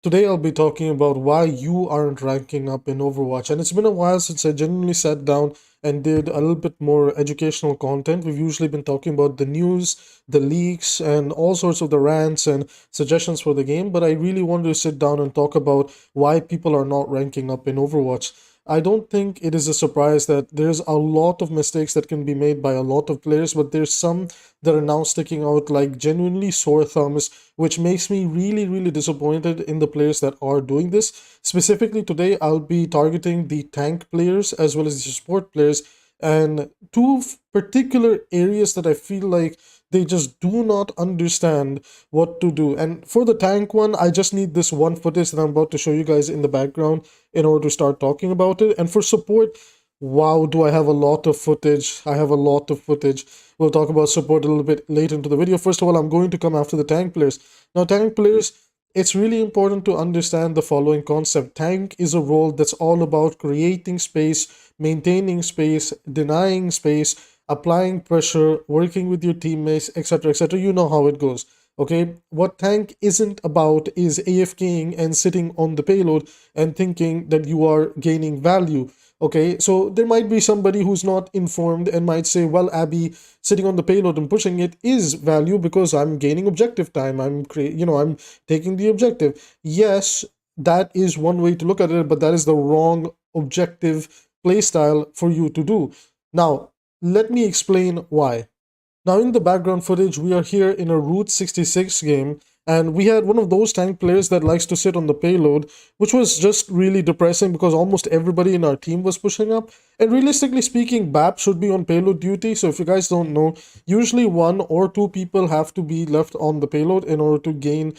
Today I'll be talking about why you aren't ranking up in Overwatch. And it's been a while since I genuinely sat down and did a little bit more educational content. We've usually been talking about the news, the leaks, and all sorts of the rants and suggestions for the game, but I really wanted to sit down and talk about why people are not ranking up in Overwatch. I don't think it is a surprise that there's a lot of mistakes that can be made by a lot of players, but there's some that are now sticking out like genuinely sore thumbs, which makes me really disappointed in the players that are doing this. Specifically today, I'll be targeting the tank players as well as the support players, and two particular areas that I feel like they just do not understand what to do. And for the tank one, I just need this one footage that I'm about to show you guys in the background in order to start talking about it. And for support, wow, do I have a lot of footage. I have a lot of footage. We'll talk about support a little bit later into the video. First of all, I'm going to come after the tank players. Now, tank players, it's really important to understand the following concept. Tank is a role that's all about creating space, maintaining space, denying space, applying pressure, working with your teammates, etc. etc. You know how it goes. Okay, what tank isn't about is AFKing and sitting on the payload and thinking that you are gaining value. Okay, so there might be somebody who's not informed and might say, well, Abby, sitting on the payload and pushing it is value because I'm gaining objective time. I'm taking the objective. Yes, that is one way to look at it, but that is the wrong objective playstyle for you to do. Now, let me explain why. Now in the background footage, we are here in a Route 66 game, and we had one of those tank players that likes to sit on the payload, which was just really depressing because almost everybody in our team was pushing up. And realistically speaking, BAP should be on payload duty, so if you guys don't know, usually one or two people have to be left on the payload in order to gain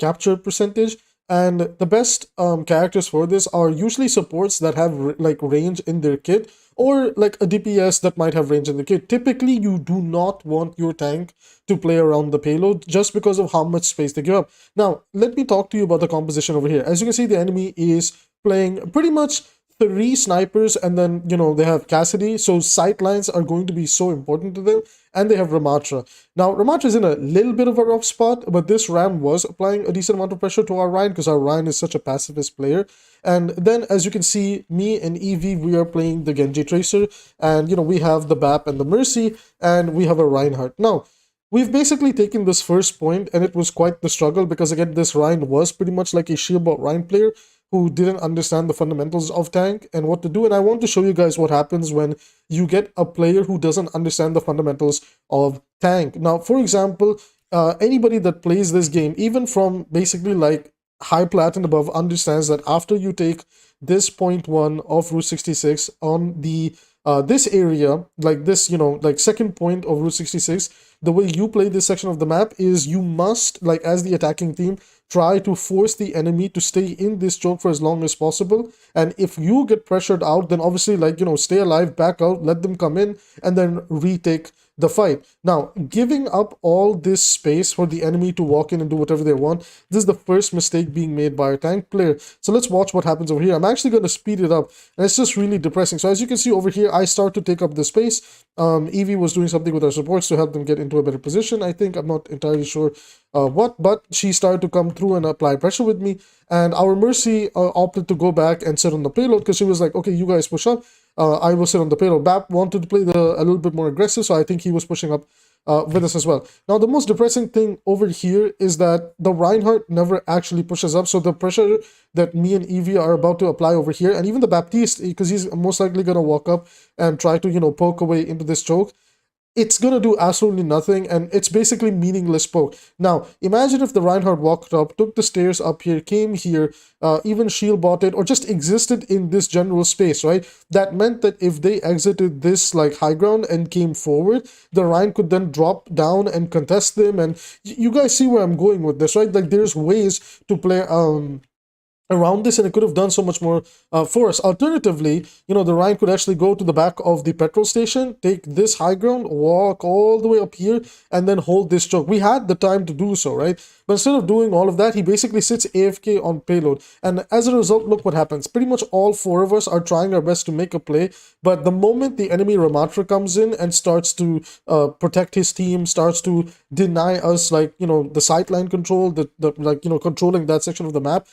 capture percentage. And the best characters for this are usually supports that have like range in their kit, or like a DPS that might have range in the kit. Typically, you do not want your tank to play around the payload just because of how much space they give up. Now, let me talk to you about the composition over here. As you can see, the enemy is playing pretty much three snipers, and then they have Cassidy, so sight lines are going to be so important to them, and they have Ramatra. Now Ramatra is in a little bit of a rough spot, but this Ram was applying a decent amount of pressure to our Ryan because our Ryan is such a pacifist player. And then as you can see, me and Evie, we are playing the Genji Tracer, and we have the BAP and the Mercy, and we have a Reinhardt. Now we've basically taken this first point, and it was quite the struggle because again, this Ryan was pretty much like a shieldbot Ryan player who didn't understand the fundamentals of tank and what to do. And I want to show you guys what happens when you get a player who doesn't understand the fundamentals of tank. Now, for example, anybody that plays this game, even from basically like high plat and above, understands that after you take this point 1 of Route 66 on the this area, like this, like second point of Route 66, the way you play this section of the map is you must, like as the attacking team, try to force the enemy to stay in this choke for as long as possible. And if you get pressured out, then obviously stay alive, back out, let them come in, and then retake the fight. Now, giving up all this space for the enemy to walk in and do whatever they want, this is the first mistake being made by a tank player. So let's watch what happens over here. I'm actually going to speed it up, and it's just really depressing. So as you can see over here, I start to take up the space. Evie was doing something with her supports to help them get into a better position, I think. I'm not entirely sure what, but she started to come through and apply pressure with me. And our Mercy opted to go back and sit on the payload because she was like, okay, you guys push up. I will sit on the payload. BAP wanted to play a little bit more aggressive, so I think he was pushing up with us as well. Now, the most depressing thing over here is that the Reinhardt never actually pushes up, so the pressure that me and Evie are about to apply over here, and even the Baptiste, because he's most likely going to walk up and try to, poke away into this choke, it's going to do absolutely nothing, and it's basically meaningless poke. Now, imagine if the Reinhardt walked up, took the stairs up here, came here, even shield botted, or just existed in this general space, right? That meant that if they exited this like high ground and came forward, the Ryan could then drop down and contest them. And you guys see where I'm going with this, right? Like there's ways to play around this, and it could have done so much more for us. Alternatively, the Ryan could actually go to the back of the petrol station, take this high ground, walk all the way up here, and then hold this choke. We had the time to do so, right? But instead of doing all of that, he basically sits AFK on payload. And as a result, look what happens. Pretty much all four of us are trying our best to make a play, but the moment the enemy Ramatra comes in and starts to protect his team, starts to deny us, the sightline control, controlling that section of the map,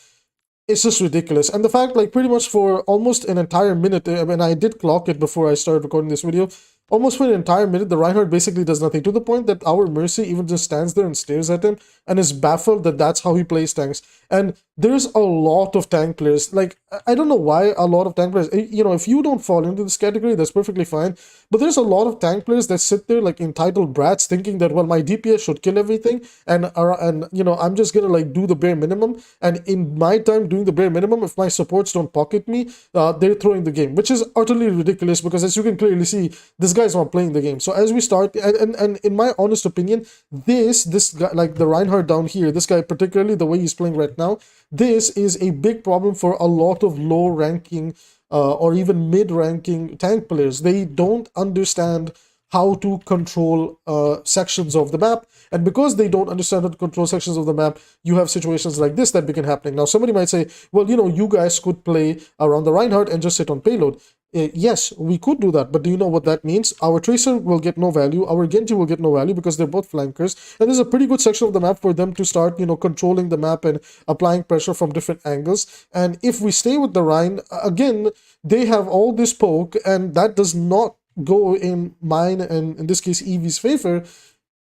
it's just ridiculous. And the fact, like, pretty much for almost an entire minute, I mean, I did clock it before I started recording this video. Almost for an entire minute, the Reinhardt basically does nothing, to the point that our Mercy even just stands there and stares at him and is baffled that that's how he plays tanks. And there's a lot of tank players. Like, I don't know why a lot of tank players, you know, if you don't fall into this category, that's perfectly fine. But there's a lot of tank players that sit there like entitled brats, thinking that, well, my DPS should kill everything, and you know, I'm just gonna like do the bare minimum. And in my time doing the bare minimum, if my supports don't pocket me, they're throwing the game, which is utterly ridiculous, because as you can clearly see, this guy's not playing the game. So as we start, and in my honest opinion, this guy, like the Reinhardt down here, this guy particularly, the way he's playing right now, this is a big problem for a lot of low ranking or even mid ranking tank players. They don't understand how to control sections of the map, and because they don't understand how to control sections of the map, you have situations like this that begin happening. Now somebody might say, well, you know, you guys could play around the Reinhardt and just sit on payload. Yes, we could do that, but do you know what that means? Our Tracer will get no value, our Genji will get no value, because they're both flankers, and there's a pretty good section of the map for them to start, you know, controlling the map and applying pressure from different angles. And if we stay with the Rhine, again, they have all this poke, and that does not go in mine, and in this case Eevee's favor,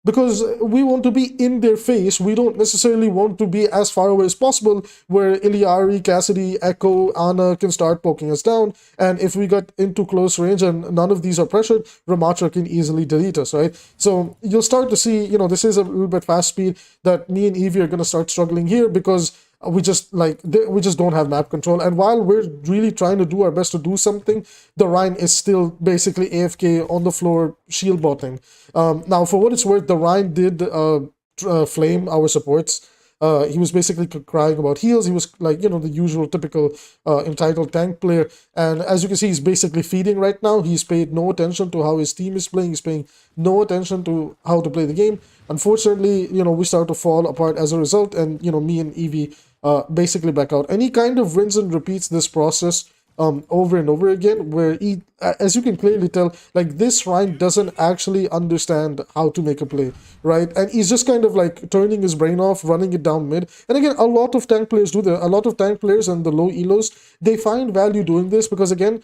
because we want to be in their face. We don't necessarily want to be as far away as possible, where Iliari, Cassidy, Echo, Ana can start poking us down. And if we get into close range and none of these are pressured, Ramatra can easily delete us, right? So you'll start to see, you know, this is a little bit fast speed that me and Eevee are going to start struggling here, because we just don't have map control. And while we're really trying to do our best to do something, the Rhine is still basically AFK on the floor shield botting. Now for what it's worth, the Rhine did flame our supports. He was basically crying about heals. He was like, you know, the usual typical entitled tank player. And as you can see, he's basically feeding right now. He's paid no attention to how his team is playing. He's paying no attention to how to play the game. Unfortunately, you know, we start to fall apart as a result. And, you know, me and Eevee basically back out. And he kind of rinse and repeats this process over and over again, where he, as you can clearly tell, like this Rhine doesn't actually understand how to make a play, right? And he's just kind of like turning his brain off, running it down mid. And again, a lot of tank players do that. A lot of tank players and the low elos, they find value doing this, because again,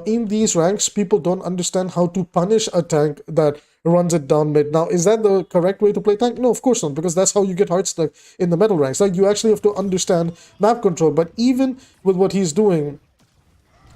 in these ranks, people don't understand how to punish a tank that runs it down mid. Now, is that the correct way to play tank? No, of course not, because that's how you get hard stuck in the metal ranks. Like, you actually have to understand map control. But even with what he's doing,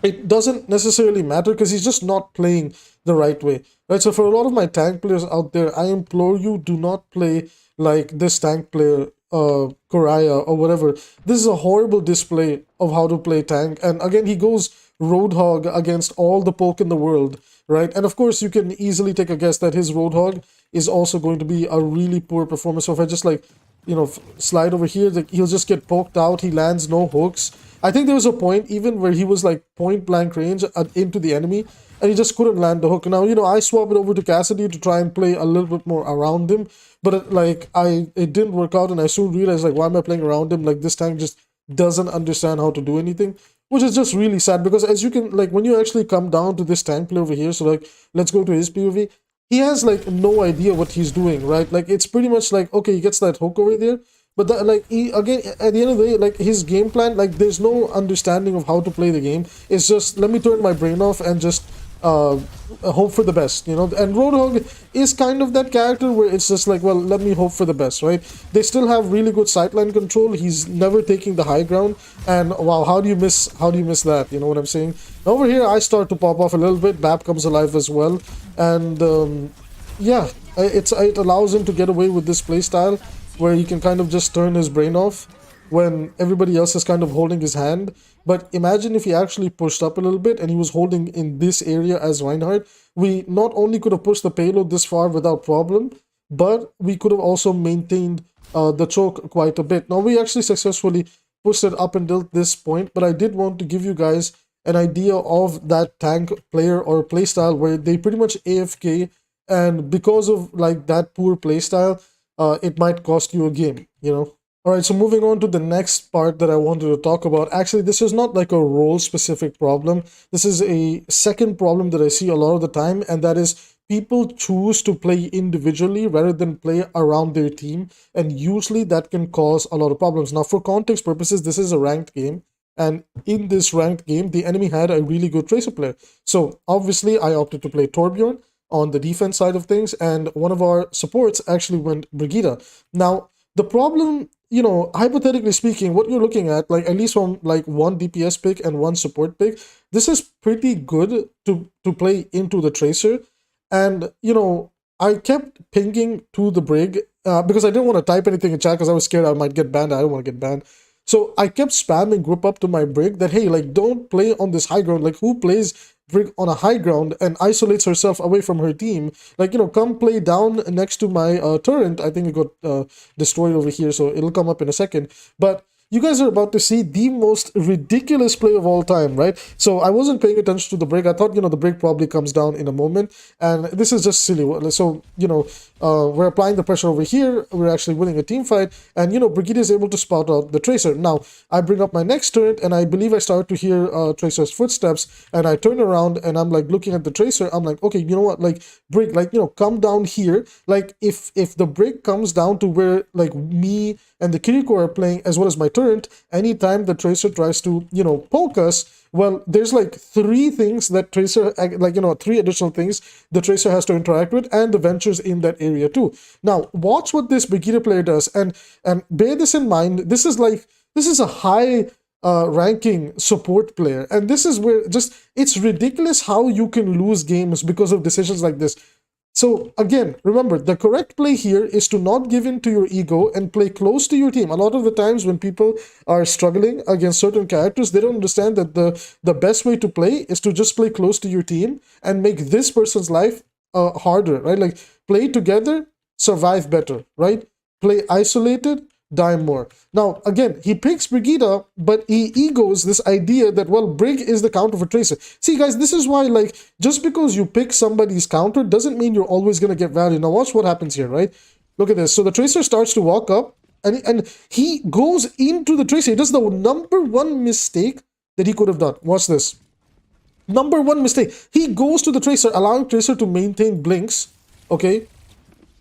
it doesn't necessarily matter, because he's just not playing the right way, right? So for a lot of my tank players out there, I implore you, do not play like this tank player, Koraya or whatever. This is a horrible display of how to play tank. And again, he goes Roadhog against all the poke in the world, right? And of course, you can easily take a guess that his Roadhog is also going to be a really poor performance. So if I just like, you know, slide over here, like, he'll just get poked out. He lands no hooks. I think there was a point even where he was like point blank range into the enemy, and he just couldn't land the hook. Now, you know, I swap it over to Cassidy to try and play a little bit more around him, but it didn't work out, and I soon realized, like, why am I playing around him? Like, this tank just doesn't understand how to do anything, which is just really sad, because as you can, like, when you actually come down to this tank play over here, so like, let's go to his POV, he has like no idea what he's doing, right? Like, it's pretty much like, okay, he gets that hook over there, but that, like, he, again, at the end of the day, like, his game plan, like, there's no understanding of how to play the game. It's just, let me turn my brain off and just hope for the best, you know. And Roadhog is kind of that character where it's just like, well, let me hope for the best, right? They still have really good sightline control. He's never taking the high ground, and wow, how do you miss that? You know what I'm saying? Over here, I start to pop off a little bit. Bap comes alive as well, and yeah, it allows him to get away with this playstyle where he can kind of just turn his brain off when everybody else is kind of holding his hand. But imagine if he actually pushed up a little bit and he was holding in this area as Reinhardt. We not only could have pushed the payload this far without problem, but we could have also maintained the choke quite a bit. Now, we actually successfully pushed it up until this point, but I did want to give you guys an idea of that tank player or playstyle where they pretty much AFK, and because of like that poor playstyle, it might cost you a game, you know. Alright, so moving on to the next part that I wanted to talk about. Actually, this is not like a role-specific problem. This is a second problem that I see a lot of the time, and that is people choose to play individually rather than play around their team, and usually that can cause a lot of problems. Now, for context purposes, this is a ranked game, And in this ranked game, the enemy had a really good Tracer player. So obviously, I opted to play Torbjorn on the defense side of things, and one of our supports actually went Brigitte. Now, the problem, you know, hypothetically speaking, what you're looking at, like at least from like one DPS pick and one support pick, this is pretty good to play into the Tracer. And, you know, I kept pinging to the Brig because I didn't want to type anything in chat because I was scared I might get banned. I don't want to get banned. So I kept spamming group up to my Brig that, hey, like, don't play on this high ground. Like, who plays Brig on a high ground and isolates herself away from her team? Like, you know, come play down next to my turret. I think it got destroyed over here, so it'll come up in a second. But you guys are about to see the most ridiculous play of all time, right? So I wasn't paying attention to the break. I thought, you know, the break probably comes down in a moment. And this is just silly. So, you know, we're applying the pressure over here. We're actually winning a team fight. And, you know, Brigitte is able to spot out the Tracer. Now, I bring up my next turret, and I believe I start to hear Tracer's footsteps. And I turn around, and I'm, like, looking at the Tracer. I'm like, okay, you know what? Like, Brig, like, you know, come down here. Like, if the break comes down to where, like, me and the 𝐒𝐿𝐄 are playing, as well as my turret, anytime the Tracer tries to, you know, poke us, well, there's like three things that Tracer, like, you know, three additional things the Tracer has to interact with, and the Ventures in that area too. Now, watch what this Brigitte player does, and bear this in mind. This is a high ranking support player, and this is where just, it's ridiculous how you can lose games because of decisions like this. So again, remember, the correct play here is to not give in to your ego and play close to your team. A lot of the times when people are struggling against certain characters, they don't understand that the best way to play is to just play close to your team and make this person's life harder, right? Like, play together, survive better, right? Play isolated, die more. Now, again, he picks Brigitte, but he egos this idea that, well, Brig is the counter for Tracer. See, guys, this is why, like, just because you pick somebody's counter doesn't mean you're always going to get value. Now, watch what happens here, right? Look at this. So the Tracer starts to walk up, and he goes into the Tracer. He does the number one mistake that he could have done. Watch this. Number one mistake. He goes to the Tracer, allowing Tracer to maintain blinks, okay?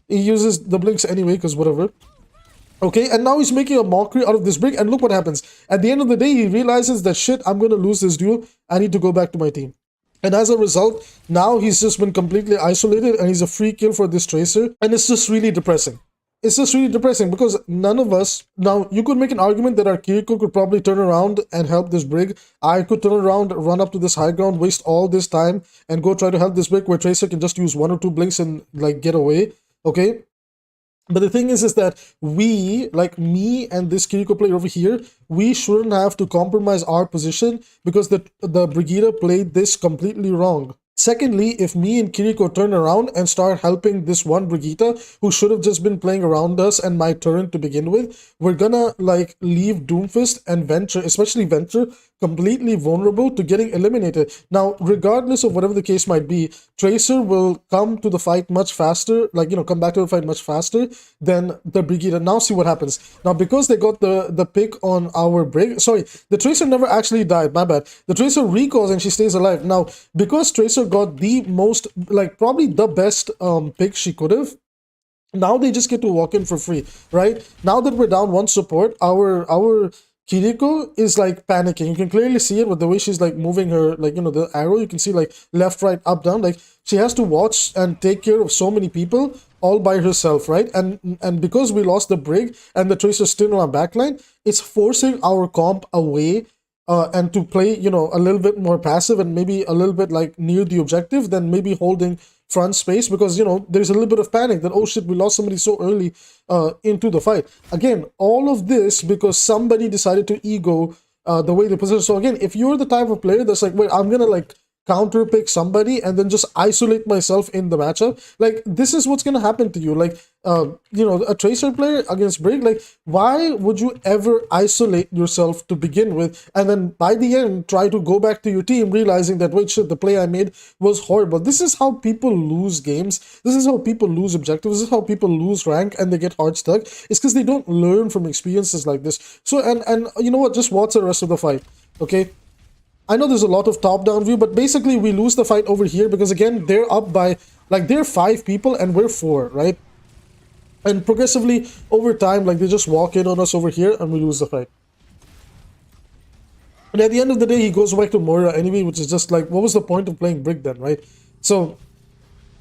He uses the blinks anyway, because whatever. Okay, and now he's making a mockery out of this Brig, and look what happens. At the end of the day, he realizes that, shit, I'm going to lose this duel. I need to go back to my team. And as a result, now he's just been completely isolated, and he's a free kill for this Tracer. And it's just really depressing. It's just really depressing because none of us... Now, you could make an argument that our 𝐒𝐿𝐄 could probably turn around and help this Brig. I could turn around, run up to this high ground, waste all this time, and go try to help this Brig where Tracer can just use one or two blinks and, like, get away. Okay? But the thing is that we, like me and this 𝐒𝐿𝐄 player over here, we shouldn't have to compromise our position because the Brigitte played this completely wrong. Secondly, if me and 𝐒𝐿𝐄 turn around and start helping this one Brigitte who should have just been playing around us and my turret to begin with, we're gonna, like, leave Doomfist and Venture, especially Venture, completely vulnerable to getting eliminated. Now, regardless of whatever the case might be, Tracer will come to the fight much faster, like, you know, come back to the fight much faster than the Brigitte. Now see what happens. Now, because they got the pick on our Brig, sorry, the Tracer never actually died, my bad. The Tracer recalls and she stays alive. Now, because Tracer got the most, like, probably the best pick she could have, now they just get to walk in for free, right? Now that we're down one support, our 𝐒𝐿𝐄 is, like, panicking. You can clearly see it with the way she's, like, moving her, like, you know, the arrow. You can see, like, left, right, up, down. Like, she has to watch and take care of so many people all by herself, right? And because we lost the Brig and the Tracer still on our backline, it's forcing our comp away and to play, you know, a little bit more passive and maybe a little bit, like, near the objective than maybe holding front space, because, you know, there's a little bit of panic that, oh shit, we lost somebody so early into the fight. Again, all of this because somebody decided to ego the way they position. So again, if you're the type of player that's like, wait, I'm gonna, like, counter pick somebody and then just isolate myself in the matchup, like, this is what's gonna happen to you. Like, you know, a Tracer player against Brig, like, why would you ever isolate yourself to begin with and then by the end try to go back to your team realizing that, wait, shit, the play I made was horrible? This is how people lose games. This is how people lose objectives. This is how people lose rank and they get hard stuck. It's because they don't learn from experiences like this. So, and you know what, just watch the rest of the fight, okay? I know there's a lot of top-down view, but basically we lose the fight over here because, again, they're up by, like, they're 5 people and we're 4, right? And progressively, over time, like, they just walk in on us over here and we lose the fight. And at the end of the day, he goes back to Moira anyway, which is just like, what was the point of playing Brick then, right? So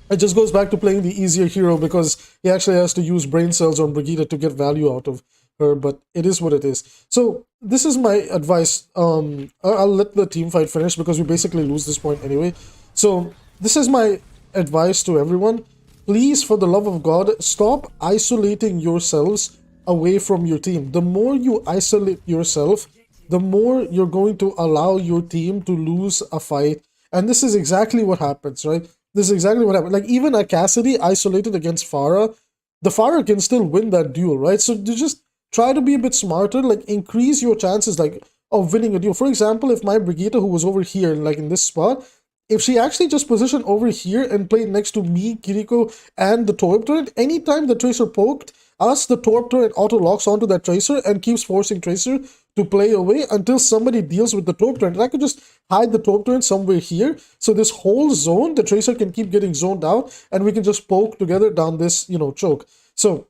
it just goes back to playing the easier hero because he actually has to use brain cells on Brigitte to get value out of her, but it is what it is. So this is my advice. I'll let the team fight finish because we basically lose this point anyway. So this is my advice to everyone. Please, for the love of God, stop isolating yourselves away from your team. The more you isolate yourself, the more you're going to allow your team to lose a fight. And this is exactly what happens, right? This is exactly what happened. Like, even a Cassidy isolated against Pharah, the Pharah can still win that duel, right? So you just try to be a bit smarter, like increase your chances like of winning a duel. For example, if my Brigitte, who was over here, like in this spot, if she actually just positioned over here and played next to me, Kiriko, and the Torp turret, anytime the Tracer poked us, the Torp turret auto-locks onto that Tracer and keeps forcing Tracer to play away until somebody deals with the Torp turret. And I could just hide the Torp turret somewhere here, so this whole zone, the Tracer can keep getting zoned out, and we can just poke together down this, choke. So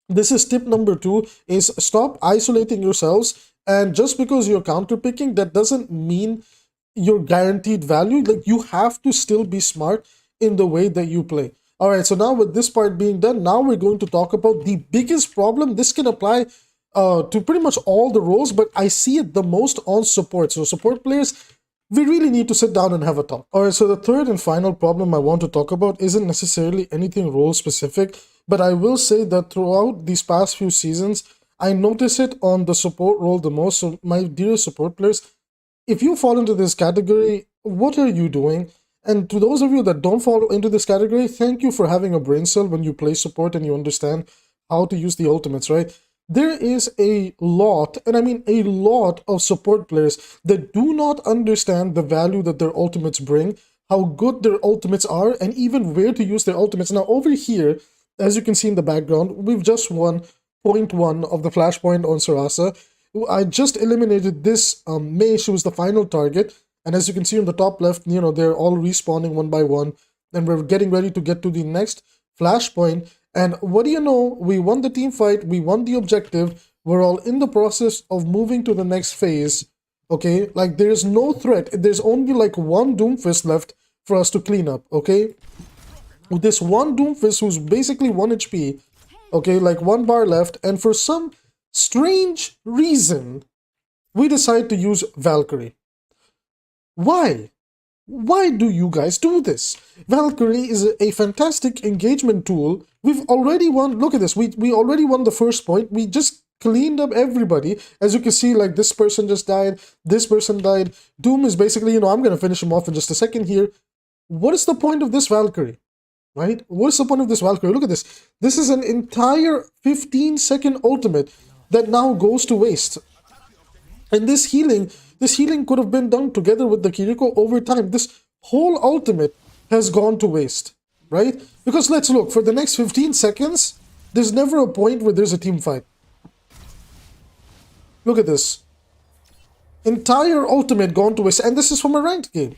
this is tip number 2, is stop isolating yourselves. And just because you're counterpicking, that doesn't mean your guaranteed value. Like, you have to still be smart in the way that you play. All right, so now with this part being done, now we're going to talk about the biggest problem. This can apply to pretty much all the roles, but I see it the most on support. So support players, we really need to sit down and have a talk. All right, so the third and final problem I want to talk about isn't necessarily anything role specific, but I will say that throughout these past few seasons, I notice it on the support role the most. So my dear support players, if you fall into this category, what are you doing? And to those of you that don't fall into this category, thank you for having a brain cell when you play support and you understand how to use the ultimates, right? There is a lot, and I mean a lot of support players that do not understand the value that their ultimates bring, how good their ultimates are, and even where to use their ultimates. Now over here, as you can see in the background, we've just won point 1 of the flashpoint on Sarasa. I just eliminated this Mei. She was the final target, and as you can see on the top left, they're all respawning one by one, and we're getting ready to get to the next flashpoint. And what do you know? We won the team fight, we won the objective, we're all in the process of moving to the next phase. Okay, like there's no threat, there's only like one Doomfist left for us to clean up. Okay, with this one Doomfist who's basically 1 HP, okay, like 1 bar left, and for some strange reason, we decide to use Valkyrie. Why? Why do you guys do this? Valkyrie is a fantastic engagement tool. We've already won, look at this, we already won the first point. We just cleaned up everybody. As you can see, like this person just died, this person died. Doom is basically, I'm gonna finish him off in just a second here. What is the point of this Valkyrie? Right? What's the point of this Valkyrie? Look at this. This is an entire 15-second ultimate that now goes to waste. And this healing could have been done together with the Kiriko over time. This whole ultimate has gone to waste, right? Because let's look, for the next 15 seconds, there's never a point where there's a team fight. Look at this. Entire ultimate gone to waste, and this is from a ranked game.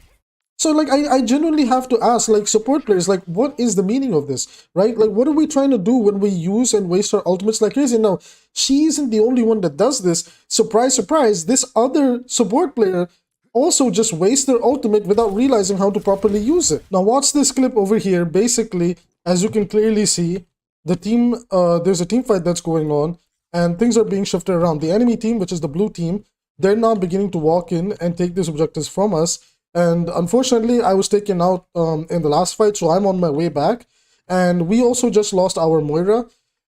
So, like, I genuinely have to ask, like, support players, like, what is the meaning of this, right? Like, what are we trying to do when we use and waste our ultimates like crazy? Now, she isn't the only one that does this. Surprise, surprise, this other support player also just wastes their ultimate without realizing how to properly use it. Now, watch this clip over here. Basically, as you can clearly see, the team, there's a team fight that's going on, and things are being shifted around. The enemy team, which is the blue team, they're now beginning to walk in and take these objectives from us. And unfortunately, I was taken out in the last fight, so I'm on my way back. And we also just lost our Moira.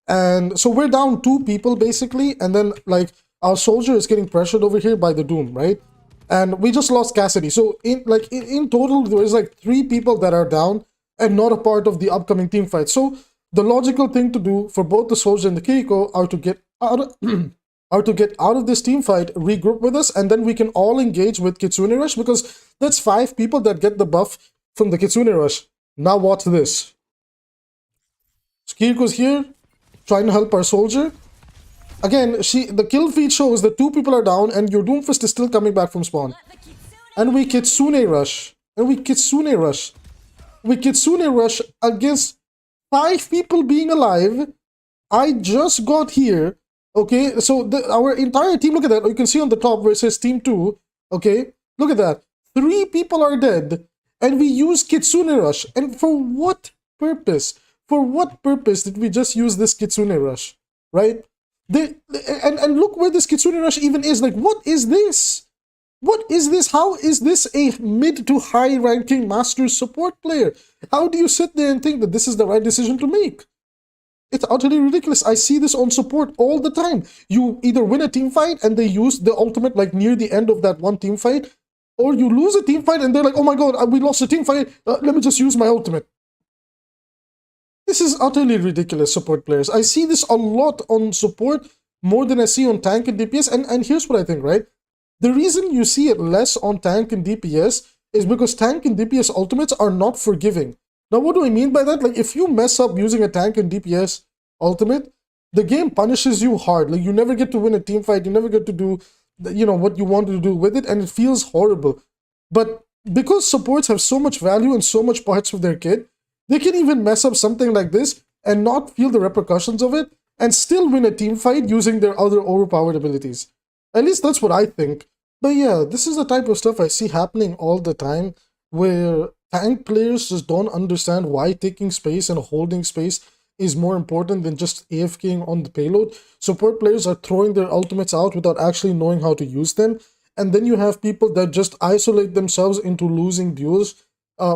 And so we're down 2 people, basically. And then, like, our soldier is getting pressured over here by the Doom, right? And we just lost Cassidy. So, in total, there's, like, 3 people that are down and not a part of the upcoming team fight. So, the logical thing to do for both the soldier and the Kiriko are to get out of this team fight, regroup with us, and then we can all engage with Kitsune Rush, because that's 5 people that get the buff from the Kitsune Rush. Now watch this. So Kiriko's here, trying to help our soldier. Again, the kill feed shows that 2 people are down and your Doomfist is still coming back from spawn. And we Kitsune Rush. We Kitsune Rush against 5 people being alive. I just got here. Okay, so our entire team, look at that. You can see on the top where it says Team 2. Okay, look at that. 3 people are dead, and we use Kitsune Rush. And for what purpose? For what purpose did we just use this Kitsune Rush? Right? And look where this Kitsune Rush even is. Like, what is this? What is this? How is this a mid to high ranking master support player? How do you sit there and think that this is the right decision to make? It's utterly ridiculous. I see this on support all the time. You either win a team fight and they use the ultimate like near the end of that one team fight, or you lose a team fight and they're like, oh my god, we lost a team fight, let me just use my ultimate. This is utterly ridiculous, support players. I see this a lot on support, more than I see on tank and DPS, and here's what I think, right? The reason you see it less on tank and DPS is because tank and DPS ultimates are not forgiving. Now, what do I mean by that? Like, if you mess up using a tank and DPS ultimate, the game punishes you hard. Like, you never get to win a team fight, you never get to do, you know, what you want to do with it, and it feels horrible. But because supports have so much value and so much parts of their kit, they can even mess up something like this and not feel the repercussions of it, and still win a team fight using their other overpowered abilities. At least that's what I think. But yeah, this is the type of stuff I see happening all the time, where tank players just don't understand why taking space and holding space is more important than just AFKing on the payload. Support players are throwing their ultimates out without actually knowing how to use them. And then you have people that just isolate themselves into losing duels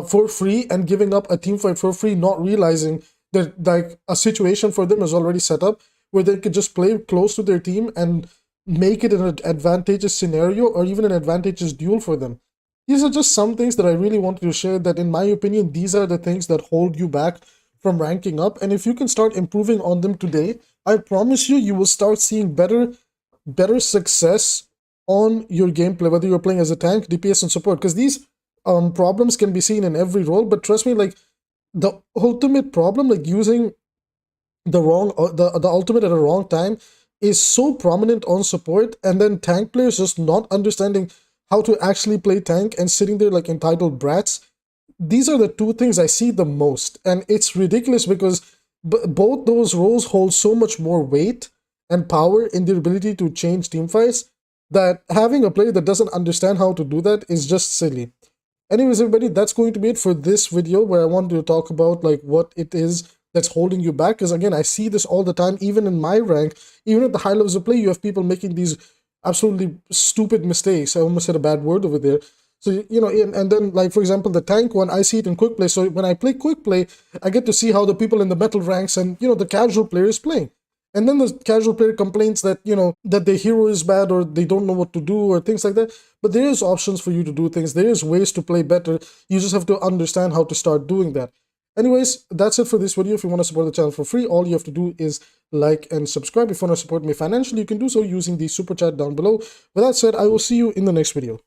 for free and giving up a team fight for free, not realizing that like a situation for them is already set up where they could just play close to their team and make it an advantageous scenario or even an advantageous duel for them. These are just some things that I really wanted to share, that in my opinion, these are the things that hold you back from ranking up. And if you can start improving on them today, I promise you, you will start seeing better success on your gameplay, whether you're playing as a tank, DPS, and support. Because these problems can be seen in every role, but trust me, like the ultimate problem, like using the wrong the ultimate at a wrong time is so prominent on support, and then tank players just not understanding how to actually play tank and sitting there like entitled brats. These are the two things I see the most, and it's ridiculous because both those roles hold so much more weight and power in their ability to change team fights, that having a player that doesn't understand how to do that is just silly. Anyways, everybody, that's going to be it for this video, where I wanted to talk about like what it is that's holding you back. Because again, I see this all the time, even in my rank, even at the high levels of play, you have people making these absolutely stupid mistakes. I almost said a bad word over there. So, you know, and then like, for example, the tank one, I see it in quick play. So when I play quick play, I get to see how the people in the metal ranks and, you know, the casual player is playing. And then the casual player complains that, you know, that their hero is bad or they don't know what to do or things like that. But there is options for you to do things. There is ways to play better. You just have to understand how to start doing that. Anyways, that's it for this video. If you want to support the channel for free, all you have to do is like and subscribe. If you want to support me financially, you can do so using the super chat down below. With that said, I will see you in the next video.